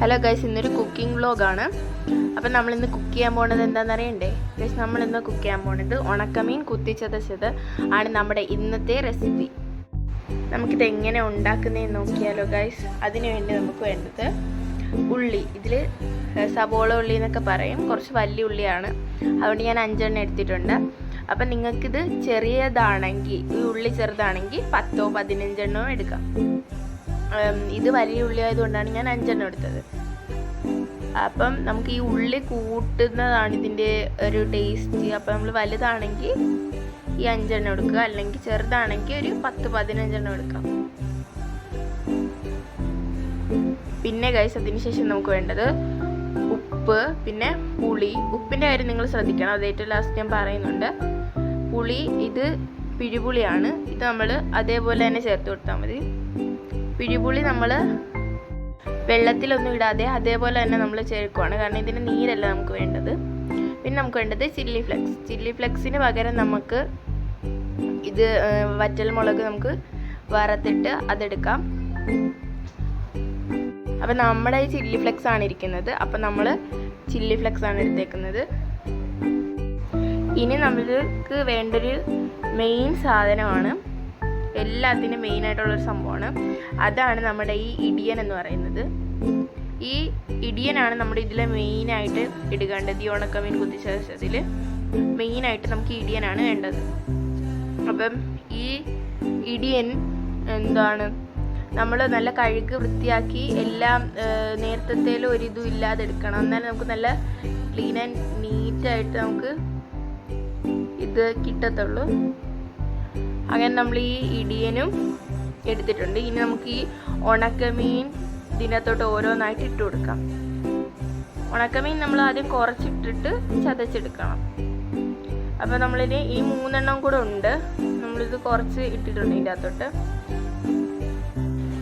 Hello guys, ഇന്നൊരു cooking വ്ലോഗാണ്. അപ്പം നമ്മളിന്ന് കുക്ക് ചെയ്യാൻ പോകുന്നത് എന്താണെന്ന് അറിയണ്ടേ ഗൈസ്? നമ്മളിന്ന് കുക്ക് ചെയ്യാൻ പോകുന്നത് ഉണക്കമീൻ കുത്തിച്ചതച്ചത് ആണ് നമ്മുടെ ഇന്നത്തെ റെസിപ്പി. നമുക്കിത് എങ്ങനെ ഉണ്ടാക്കുന്നതെന്ന് നോക്കിയാലോ ഗൈസ്. അതിനു വേണ്ടി നമുക്ക് വേണ്ടത് ഉള്ളി. ഇതിൽ സബോള ഉള്ളി എന്നൊക്കെ പറയും, കുറച്ച് വലിയ ഉള്ളിയാണ്. അതുകൊണ്ട് ഞാൻ 5 എണ്ണം എടുത്തിട്ടുണ്ട്. അപ്പം നിങ്ങൾക്കിത് ചെറിയതാണെങ്കിൽ, ഈ ഉള്ളി ചെറുതാണെങ്കിൽ 10 15 എണ്ണോ എടുക്കാം. ഇത് വലിയ ഉള്ളി ആയതുകൊണ്ടാണ് ഞാൻ 5 എണ്ണം എടുത്തത്. അപ്പം നമുക്ക് ഈ ഉള്ളി കൂട്ടുന്നതാണ് ഇതിൻ്റെ ഒരു ടേസ്റ്റ്. അപ്പം നമ്മൾ വലുതാണെങ്കിൽ ഈ 5 എണ്ണം എടുക്കുക, അല്ലെങ്കിൽ ചെറുതാണെങ്കിൽ ഒരു 10 15 എണ്ണം എടുക്കാം. പിന്നെ ഗൈസ്, അതിന് ശേഷം നമുക്ക് വേണ്ടത് ഉപ്പ്, പിന്നെ പുളി. ഉപ്പിൻ്റെ കാര്യം നിങ്ങൾ ശ്രദ്ധിക്കണം, അത് ഏറ്റവും ലാസ്റ്റ് ഞാൻ പറയുന്നുണ്ട്. പുളി ഇത് പിഴിപുളിയാണ്. ഇത് നമ്മൾ അതേപോലെ തന്നെ ചേർത്ത് കൊടുത്താൽ മതി. പിഴിപുളി നമ്മൾ വെള്ളത്തിലൊന്നും ഇടാതെ അതേപോലെ തന്നെ നമ്മൾ ചേർക്കുവാണ്, കാരണം ഇതിന് നീരല്ല നമുക്ക് വേണ്ടത്. പിന്നെ നമുക്ക് വേണ്ടത് ചില്ലി ഫ്ലെക്സ്. ചില്ലി ഫ്ലെക്സിന് പകരം നമുക്ക് ഇത് വറ്റൽ മുളക് നമുക്ക് വറുത്തിട്ട് അതെടുക്കാം. അപ്പം നമ്മുടെ ഈ ചില്ലി ഫ്ലെക്സ് ആണ് ഇരിക്കുന്നത്. അപ്പം നമ്മൾ ചില്ലി ഫ്ലെക്സ് ആണ് എടുത്തേക്കുന്നത്. ഇനി നമ്മൾക്ക് വേണ്ടൊരു മെയിൻ സാധനമാണ്, എല്ലാത്തിനും മെയിനായിട്ടുള്ളൊരു സംഭവമാണ്. അതാണ് നമ്മുടെ ഈ ഇടിയൻ എന്ന് പറയുന്നത്. ഈ ഇടിയനാണ് നമ്മുടെ ഇതിലെ മെയിനായിട്ട് ഇടുകേണ്ടത്. ഈ ഉണക്കമീൻ കുത്തിച്ചതച്ചതിൽ മെയിനായിട്ട് നമുക്ക് ഇടിയനാണ് വേണ്ടത്. അപ്പം ഈ ഇടിയൻ എന്താണ്, നമ്മൾ നല്ല കഴുകി വൃത്തിയാക്കി എല്ലാം നേരത്തേലും ഒരിതും ഇല്ലാതെ എടുക്കണം. എന്നാലും നമുക്ക് നല്ല ക്ലീൻ ആൻഡ് നീറ്റായിട്ട് നമുക്ക് ഇത് കിട്ടത്തുള്ളൂ. അങ്ങനെ നമ്മൾ ഈ ഇടിയനും എടുത്തിട്ടുണ്ട്. ഇനി നമുക്ക് ഈ ഉണക്കമീൻ ഇതിനകത്തോട്ട് ഓരോന്നായിട്ട് ഇട്ട് കൊടുക്കാം. ഉണക്കമീൻ നമ്മൾ ആദ്യം കുറച്ചിട്ടിട്ട് ചതച്ചെടുക്കണം. അപ്പോൾ നമ്മളിനി ഈ 3 എണ്ണം കൂടെ ഉണ്ട്, നമ്മളിത് കുറച്ച് ഇട്ടിട്ടുണ്ട് ഇതിൻ്റെ അകത്തോട്ട്.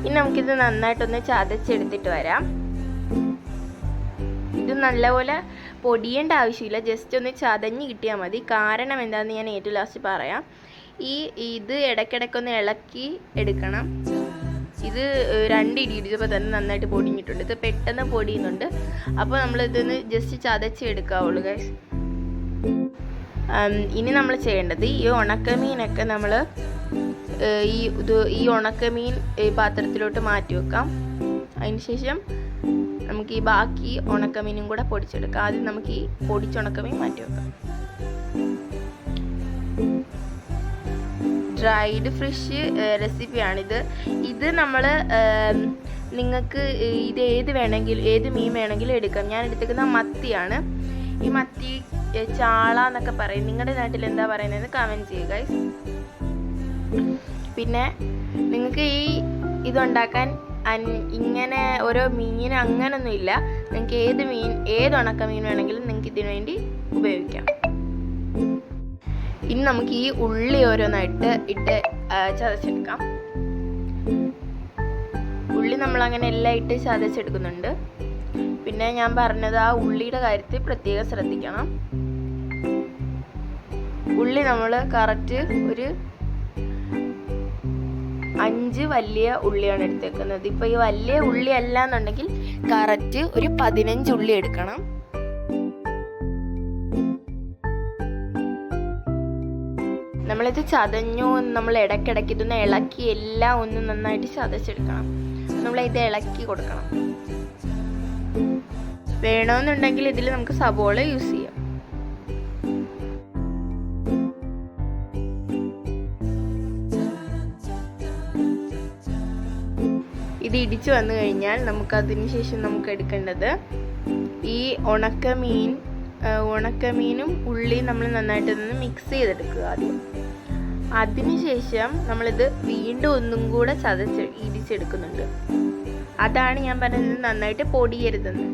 ഇനി നമുക്കിത് നന്നായിട്ടൊന്ന് ചതച്ചെടുത്തിട്ട് വരാം. ഇത് നല്ലപോലെ പൊടിയേണ്ട ആവശ്യമില്ല, ജസ്റ്റ് ഒന്ന് ചതഞ്ഞ് കിട്ടിയാൽ മതി. കാരണം എന്താണെന്ന് ഞാൻ ഏറ്റവും ലാസ്റ്റ് പറയാം. ഇത് ഇടയ്ക്കിടയ്ക്കൊന്ന് ഇളക്കി എടുക്കണം. ഇത് 2 ഇടി ഇടിച്ചപ്പോൾ തന്നെ നന്നായിട്ട് പൊടിഞ്ഞിട്ടുണ്ട്. ഇത് പെട്ടെന്ന് പൊടിയുന്നുണ്ട്. അപ്പോൾ നമ്മളിതൊന്ന് ജസ്റ്റ് ചതച്ച് എടുക്കാവുള്ളൂ ഗൈസ്. ഇനി നമ്മൾ ചെയ്യേണ്ടത് ഈ ഉണക്കമീനൊക്കെ നമ്മൾ ഈ ഉണക്കമീൻ ഈ പാത്രത്തിലോട്ട് മാറ്റി വെക്കാം. അതിന് ശേഷം നമുക്ക് ഈ ബാക്കി ഉണക്കമീനും കൂടെ പൊടിച്ചെടുക്കാം. ആദ്യം നമുക്ക് ഈ പൊടിച്ച ഉണക്കമീൻ മാറ്റി വെക്കാം. ഡ്രൈഡ് ഫിഷ് റെസിപ്പിയാണിത്. ഇത് നമ്മൾ നിങ്ങൾക്ക് ഇത് ഏത് മീൻ വേണമെങ്കിലും എടുക്കാം. ഞാൻ എടുത്തേക്കുന്ന മത്തിയാണ്. ഈ മത്തി ചാള എന്നൊക്കെ പറയും. നിങ്ങളുടെ നാട്ടിൽ എന്താ പറയുന്നത് കമൻറ്റ് ചെയ്യുക ഗൈസ്. പിന്നെ നിങ്ങൾക്ക് ഈ ഇതുണ്ടാക്കാൻ ഇങ്ങനെ ഓരോ മീൻ അങ്ങനൊന്നും ഇല്ല. നിങ്ങൾക്ക് ഏത് ഉണക്കമീൻ വേണമെങ്കിലും നിങ്ങൾക്ക് ഇതിനു വേണ്ടി ഉപയോഗിക്കാം. ഇനി നമുക്ക് ഈ ഉള്ളി ഓരോന്നായിട്ട് ഇട്ട് ചതച്ചെടുക്കാം. ഉള്ളി നമ്മളങ്ങനെ എല്ലാം ഇട്ട് ചതച്ചെടുക്കുന്നുണ്ട്. പിന്നെ ഞാൻ പറഞ്ഞത് ആ ഉള്ളിയുടെ കാര്യത്തിൽ പ്രത്യേകം ശ്രദ്ധിക്കണം. ഉള്ളി നമ്മൾ കറക്റ്റ് ഒരു 5 വലിയ ഉള്ളിയാണ് എടുത്തേക്കുന്നത്. ഇപ്പോൾ ഈ വലിയ ഉള്ളി അല്ല എന്നുണ്ടെങ്കിൽ കറക്റ്റ് ഒരു 15 ഉള്ളി എടുക്കണം. നമ്മളിത് ചതഞ്ഞു നമ്മൾ ഇടയ്ക്കിടയ്ക്ക് ഇതൊന്ന് ഇളക്കി എല്ലാം ഒന്ന് നന്നായിട്ട് ചതച്ചെടുക്കണം. നമ്മളിത് ഇളക്കി കൊടുക്കണം. വേണമെന്നുണ്ടെങ്കിൽ ഇതിൽ നമുക്ക് സബോള യൂസ് ചെയ്യാം. ഇത് ഇടിച്ചു വന്നു കഴിഞ്ഞാൽ നമുക്കതിന് ശേഷം നമുക്ക് എടുക്കേണ്ടത് ഈ ഉണക്കമീനും ഉള്ളിയും നമ്മൾ നന്നായിട്ടൊന്ന് മിക്സ് ചെയ്തെടുക്കുക ആദ്യം. അതിനുശേഷം നമ്മളിത് വീണ്ടും ഒന്നും കൂടെ ഇടിച്ചെടുക്കുന്നുണ്ട്. അതാണ് ഞാൻ പറഞ്ഞത് നന്നായിട്ട് പൊടിയരുതെന്ന്.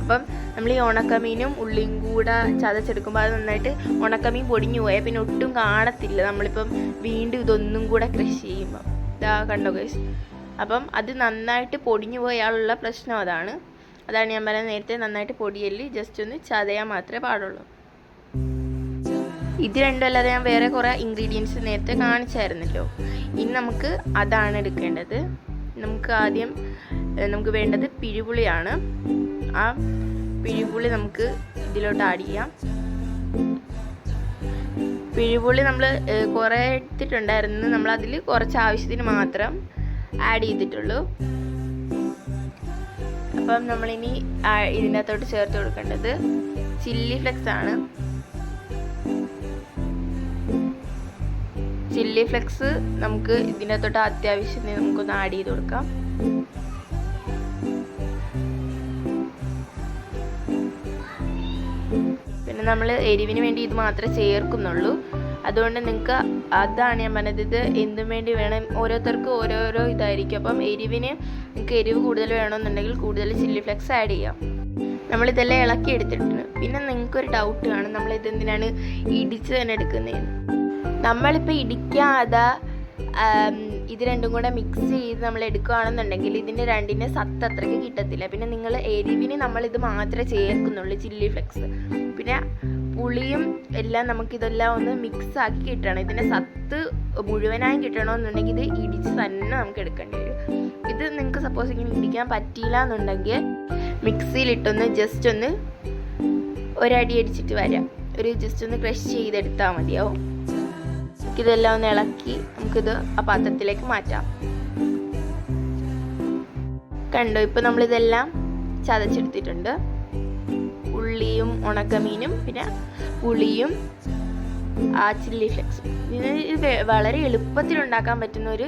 അപ്പം നമ്മൾ ഈ ഉണക്കമീനും ഉള്ളിയും കൂടെ ചതച്ചെടുക്കുമ്പോൾ അത് നന്നായിട്ട് ഉണക്കമീൻ പൊടിഞ്ഞു പോയാൽ പിന്നെ ഒട്ടും കാണത്തില്ല. നമ്മളിപ്പം വീണ്ടും ഇതൊന്നും കൂടെ ക്രഷ് ചെയ്യുമ്പോൾ ഇതാ കണ്ടോ ഗൈസ്. അപ്പം അത് നന്നായിട്ട് പൊടിഞ്ഞു പോയാലുള്ള പ്രശ്നം അതാണ് ഞാൻ പറയുന്നത്. നേരത്തെ നന്നായിട്ട് പൊടിയല്ലി, ജസ്റ്റ് ഒന്ന് ചതയാൻ മാത്രമേ പാടുള്ളൂ. ഇത് രണ്ടും അല്ലാതെ ഞാൻ വേറെ കുറേ ഇൻഗ്രീഡിയൻസ് നേരത്തെ കാണിച്ചായിരുന്നല്ലോ. ഇനി നമുക്ക് അതാണ് എടുക്കേണ്ടത്. നമുക്ക് ആദ്യം നമുക്ക് വേണ്ടത് പിഴിപുളിയാണ്. ആ പിഴിപുളി നമുക്ക് ഇതിലോട്ട് ആഡ് ചെയ്യാം. പിഴിപുളി നമ്മൾ കുറേ എടുത്തിട്ടുണ്ടായിരുന്നു, നമ്മളതിൽ കുറച്ച് ആവശ്യത്തിന് മാത്രം ആഡ് ചെയ്തിട്ടുള്ളൂ. അപ്പം നമ്മളിനി ഇതിൻ്റെ അകത്തോട്ട് ചേർത്ത് കൊടുക്കേണ്ടത് ചില്ലി ഫ്ലെക്സ് ആണ്. ചില്ലി ഫ്ലെക്സ് നമുക്ക് ഇതിൻ്റെ അകത്തോട്ട് അത്യാവശ്യത്തിന് നമുക്കൊന്ന് ആഡ് ചെയ്ത് കൊടുക്കാം. പിന്നെ നമ്മൾ എരിവിന് വേണ്ടി ഇത് മാത്രമേ ചേർക്കുന്നുള്ളൂ. അതുകൊണ്ട് നിങ്ങൾക്ക് അതാണ് ഞാൻ പറഞ്ഞത്, ഇത് എന്തും വേണ്ടി വേണം, ഓരോരുത്തർക്കും ഓരോരോ ഇതായിരിക്കും. അപ്പം എരിവിന് നിങ്ങൾക്ക് എരിവ് കൂടുതൽ വേണമെന്നുണ്ടെങ്കിൽ കൂടുതൽ ചില്ലി ഫ്ലെക്സ് ആഡ് ചെയ്യാം. നമ്മളിതെല്ലാം ഇളക്കി എടുത്തിട്ടുണ്ട്. പിന്നെ നിങ്ങൾക്കൊരു ഡൗട്ട് കാണും, നമ്മളിത് എന്തിനാണ് ഇടിച്ച് തന്നെ എടുക്കുന്നതെന്ന്. നമ്മളിപ്പോൾ ഇടിക്കാതെ ഇത് രണ്ടും കൂടെ മിക്സ് ചെയ്ത് നമ്മൾ എടുക്കുകയാണെന്നുണ്ടെങ്കിൽ ഇതിൻ്റെ രണ്ടിൻ്റെ സത്ത് അത്രയ്ക്ക് കിട്ടത്തില്ല. പിന്നെ നിങ്ങൾ എരിവിന് നമ്മളിത് മാത്രമേ ചേർക്കുന്നുള്ളൂ, ചില്ലി ഫ്ലെക്സ്. പിന്നെ പുളിയും എല്ലാം നമുക്കിതെല്ലാം ഒന്ന് മിക്സ് ആക്കി കിട്ടണം. ഇതിൻ്റെ സത്ത് മുഴുവനായും കിട്ടണമെന്നുണ്ടെങ്കിൽ ഇത് ഇടിച്ച് തന്നെ നമുക്ക് എടുക്കേണ്ടി വരും. ഇത് നിങ്ങൾക്ക് സപ്പോസ് ഇങ്ങനെ ഇടിക്കാൻ പറ്റിയില്ല എന്നുണ്ടെങ്കിൽ മിക്സിയിലിട്ടൊന്ന് ജസ്റ്റ് ഒന്ന് ഒരടി അടിച്ചിട്ട് വരാം, ജസ്റ്റ് ഒന്ന് ക്രഷ് ചെയ്തെടുത്താൽ മതിയാവും. ഇതെല്ലാം ഒന്ന് ഇളക്കി നമുക്കിത് ആ പാത്രത്തിലേക്ക് മാറ്റാം. കണ്ടോ, ഇപ്പം നമ്മളിതെല്ലാം ചതച്ചെടുത്തിട്ടുണ്ട്. ഉള്ളിയും ഉണക്കമീനും പിന്നെ പുളിയും ആ ചില്ലി ഫ്ലെക്സും. ഇത് വളരെ എളുപ്പത്തിൽ ഉണ്ടാക്കാൻ പറ്റുന്ന ഒരു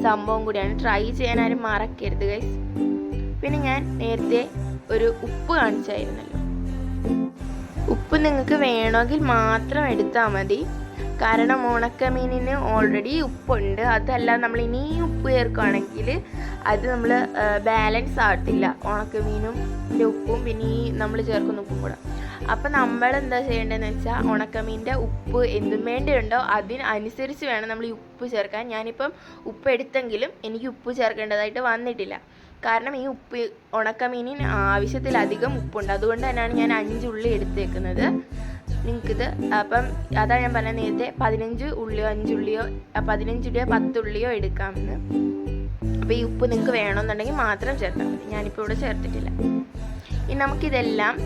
സംഭവം കൂടിയാണ്. ട്രൈ ചെയ്യാൻ ആരും മറക്കരുത് ഗൈസ്. പിന്നെ ഞാൻ നേരത്തെ ഒരു ഉപ്പ് കാണിച്ചായിരുന്നല്ലോ, ഉപ്പ് നിങ്ങൾക്ക് വേണമെങ്കിൽ മാത്രം എടുത്താൽ മതി. കാരണം ഉണക്കമീനിന് ഓൾറെഡി ഉപ്പുണ്ട്. അതല്ല നമ്മൾ ഇനി ഉപ്പ് ചേർക്കുകയാണെങ്കിൽ അത് നമ്മൾ ബാലൻസ് ആകത്തില്ല, ഉണക്കമീനും ഉപ്പും പിന്നെ ഈ നമ്മൾ ചേർക്കുന്ന ഉപ്പും കൂടെ. അപ്പം നമ്മൾ എന്താ ചെയ്യേണ്ടതെന്ന് വെച്ചാൽ ഉണക്കമീൻ്റെ ഉപ്പ് എന്തും വേണ്ടിയുണ്ടോ അതിനനുസരിച്ച് വേണം നമ്മൾ ഈ ഉപ്പ് ചേർക്കാൻ. ഞാനിപ്പം ഉപ്പ് എടുത്തെങ്കിലും എനിക്ക് ഉപ്പ് ചേർക്കേണ്ടതായിട്ട് വന്നിട്ടില്ല. കാരണം ഈ ഉപ്പ് ഉണക്കമീനിന് ആവശ്യത്തിലധികം ഉപ്പുണ്ട്. അതുകൊണ്ട് തന്നെയാണ് ഞാൻ 5 ഉള്ളി എടുത്തേക്കുന്നത്. നിങ്ങൾക്കിത് അപ്പം അതാണ് ഞാൻ പറഞ്ഞത് നേരത്തെ 15 ഉള്ളിയോ 5 ഉള്ളിയോ 15 ഉള്ളിയോ 10 ഉള്ളിയോ എടുക്കാമെന്ന്. അപ്പോൾ ഈ ഉപ്പ് നിങ്ങൾക്ക് വേണമെന്നുണ്ടെങ്കിൽ മാത്രം ചേർത്താൽ മതി. ഞാനിപ്പോൾ ഇവിടെ ചേർത്തിട്ടില്ല. ഇനി നമുക്കിതെല്ലാം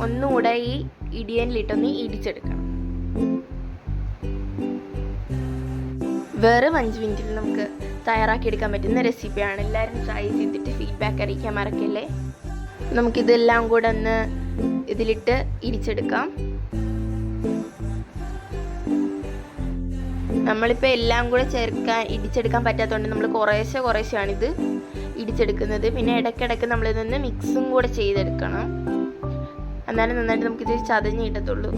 ഒന്നുകൂടെ ഈ ഇടിയനിലിട്ടൊന്ന് ഇടിച്ചെടുക്കണം. വെറും 5 മിനിറ്റിൽ നമുക്ക് തയ്യാറാക്കിയെടുക്കാൻ പറ്റുന്ന റെസിപ്പിയാണ്. എല്ലാവരും ട്രൈ ചെയ്തിട്ട് ഫീഡ്ബാക്ക് അറിയിക്കാൻ മറക്കല്ലേ. നമുക്കിതെല്ലാം കൂടെ ഒന്ന് ഇതിലിട്ട് ഇടിച്ചെടുക്കാം. നമ്മളിപ്പോൾ എല്ലാം കൂടെ ഇടിച്ചെടുക്കാൻ പറ്റാത്തതുകൊണ്ട് നമ്മൾ കുറേശ്ശെയാണ് ഇത് ഇടിച്ചെടുക്കുന്നത്. പിന്നെ ഇടയ്ക്കിടയ്ക്ക് നമ്മളിതൊന്ന് മിക്സും കൂടെ ചെയ്തെടുക്കണം, എന്നാലും നന്നായിട്ട് നമുക്കിത് ചതഞ്ഞ് കിട്ടത്തുള്ളൂ.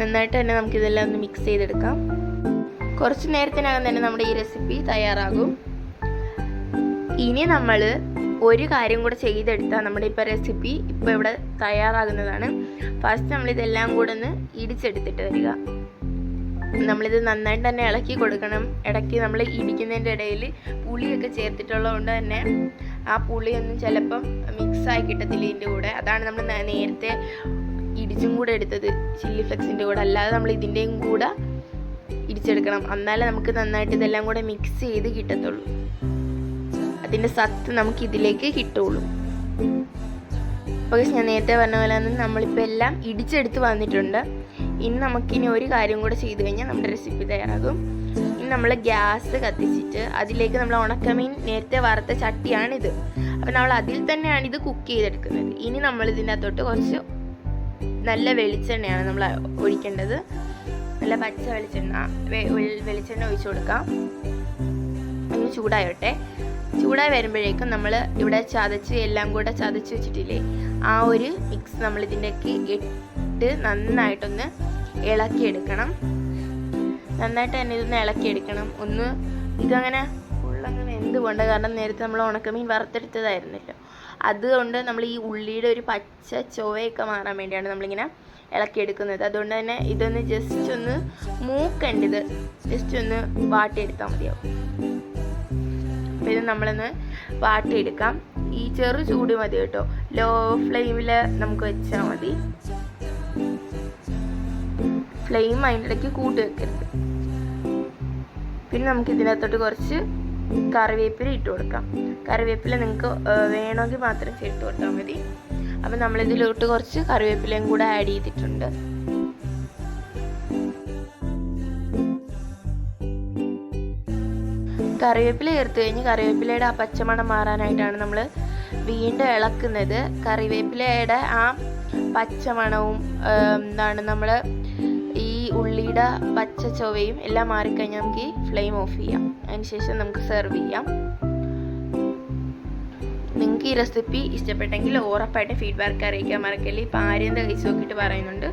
നന്നായിട്ട് തന്നെ നമുക്കിതെല്ലാം ഒന്ന് മിക്സ് ചെയ്തെടുക്കാം. കുറച്ച് നേരത്തിനകം തന്നെ നമ്മുടെ ഈ റെസിപ്പി തയ്യാറാകും. ഇനി നമ്മൾ ഒരു കാര്യം കൂടെ ചെയ്തെടുത്താൽ നമ്മുടെ ഇപ്പോൾ റെസിപ്പി ഇപ്പോൾ ഇവിടെ തയ്യാറാകുന്നതാണ്. ഫസ്റ്റ് നമ്മളിതെല്ലാം കൂടെ ഒന്ന് ഇടിച്ചെടുത്തിട്ട് വരിക. നമ്മളിത് നന്നായിട്ട് തന്നെ ഇളക്കി കൊടുക്കണം. ഇടയ്ക്ക് നമ്മൾ ഇടിക്കുന്നതിൻ്റെ ഇടയിൽ പുളിയൊക്കെ ചേർത്തിട്ടുള്ളത് കൊണ്ട് തന്നെ ആ പുളിയൊന്നും ചിലപ്പം മിക്സായി കിട്ടത്തില്ല ഇതിൻ്റെ കൂടെ. അതാണ് നമ്മൾ നേരത്തെ ഇടിച്ചും കൂടെ എടുത്തത് ചില്ലി ഫ്ലെക്സിൻ്റെ കൂടെ. അല്ലാതെ നമ്മൾ ഇതിൻ്റെയും കൂടെ ഇടിച്ചെടുക്കണം, എന്നാലേ നമുക്ക് നന്നായിട്ട് ഇതെല്ലാം കൂടെ മിക്സ് ചെയ്ത് കിട്ടത്തുള്ളൂ. അതിൻ്റെ സത്ത് നമുക്ക് ഇതിലേക്ക് കിട്ടുള്ളൂ. അപ്പോൾ ഞാൻ നേരത്തെ പറഞ്ഞ പോലെ തന്നെ നമ്മളിപ്പോൾ എല്ലാം ഇടിച്ചെടുത്ത് വന്നിട്ടുണ്ട്. ഇനി നമുക്കിനി ഒരു കാര്യം കൂടെ ചെയ്ത് കഴിഞ്ഞാൽ നമ്മുടെ റെസിപ്പി തയ്യാറാകും. ഇനി നമ്മൾ ഗ്യാസ് കത്തിച്ചിട്ട് അതിലേക്ക് നമ്മൾ ഉണക്കമീൻ നേരത്തെ വറുത്ത ചട്ടിയാണിത്. അപ്പോൾ നമ്മൾ അതിൽ തന്നെയാണ് ഇത് കുക്ക് ചെയ്തെടുക്കുന്നത്. ഇനി നമ്മൾ ഇതിൻ്റെ അകത്തോട്ട് കുറച്ച് നല്ല വെളിച്ചെണ്ണയാണ് നമ്മൾ ഒഴിക്കേണ്ടത്. നല്ല പച്ച വെളിച്ചെണ്ണ ഒഴിച്ചു കൊടുക്കാം. ഒന്ന് ചൂടായോട്ടെ. ചൂടായി വരുമ്പോഴേക്കും നമ്മൾ ഇവിടെ എല്ലാം കൂടെ ചതച്ച് വെച്ചിട്ടില്ലേ, ആ ഒരു മിക്സ് നമ്മൾ ഇതിൻ്റെക്ക് ഇട്ട് നന്നായിട്ടൊന്ന് ഇളക്കിയെടുക്കണം. നന്നായിട്ട് തന്നെ ഇതൊന്ന് ഇളക്കിയെടുക്കണം. ഇതങ്ങനെ ഫുള്ളങ്ങ് വെന്ത് പോകണ്ട. കാരണം നേരത്തെ നമ്മൾ ഉണക്കമീൻ വറുത്തെടുത്തതായിരുന്നല്ലോ. അതുകൊണ്ട് നമ്മൾ ഈ ഉള്ളിയുടെ ഒരു പച്ച ചുവയൊക്കെ മാറാൻ വേണ്ടിയാണ് നമ്മളിങ്ങനെ ഇളക്കിയെടുക്കുന്നത്. അതുകൊണ്ട് തന്നെ ഇതൊന്ന് ജസ്റ്റ് ഒന്ന് മൂക്കേണ്ടത് ജസ്റ്റ് ഒന്ന് വാട്ടിയെടുത്താൽ മതിയാവും. അപ്പോൾ ഇത് നമ്മളൊന്ന് വാട്ടിയെടുക്കാം. ഈ ചെറു ചൂട് മതി കേട്ടോ, ലോ ഫ്ലെയിമിൽ നമുക്ക് വെച്ചാൽ മതി. ഫ്ലെയിം അതിൻ്റെ ഇടയ്ക്ക് കൂട്ടി വെക്കരുത്. പിന്നെ നമുക്ക് ഇതിനകത്തോട്ട് കുറച്ച് കറിവേപ്പില ഇട്ട് കൊടുക്കാം. കറിവേപ്പില നിങ്ങൾക്ക് വേണമെങ്കിൽ മാത്രം ചേർത്ത് കൊടുത്താൽ മതി. അപ്പം നമ്മളിതിലോട്ട് കുറച്ച് കറിവേപ്പിലയും കൂടെ ആഡ് ചെയ്തിട്ടുണ്ട്. കറിവേപ്പില ചേർത്ത് കഴിഞ്ഞ് കറിവേപ്പിലയുടെ ആ പച്ചമണം മാറാനായിട്ടാണ് നമ്മൾ വീണ്ടും ഇളക്കുന്നത്. കറിവേപ്പിലയുടെ ആ പച്ചമണവും നമ്മൾ ഈ ഉള്ളിയുടെ പച്ച ചൊവയും എല്ലാം മാറിക്കഴിഞ്ഞാൽ നമുക്ക് ഈ ഫ്ലെയിം ഓഫ് ചെയ്യാം. അതിനുശേഷം നമുക്ക് സെർവ് ചെയ്യാം. നിങ്ങൾക്ക് ഈ റെസിപ്പി ഇഷ്ടപ്പെട്ടെങ്കിൽ ഉറപ്പായിട്ട് ഫീഡ്ബാക്ക് അറിയിക്കാൻ മറക്കല്ലേ. ഇപ്പം ആര്യന്ത കഴിച്ച് നോക്കിയിട്ട് പറയുന്നുണ്ട്.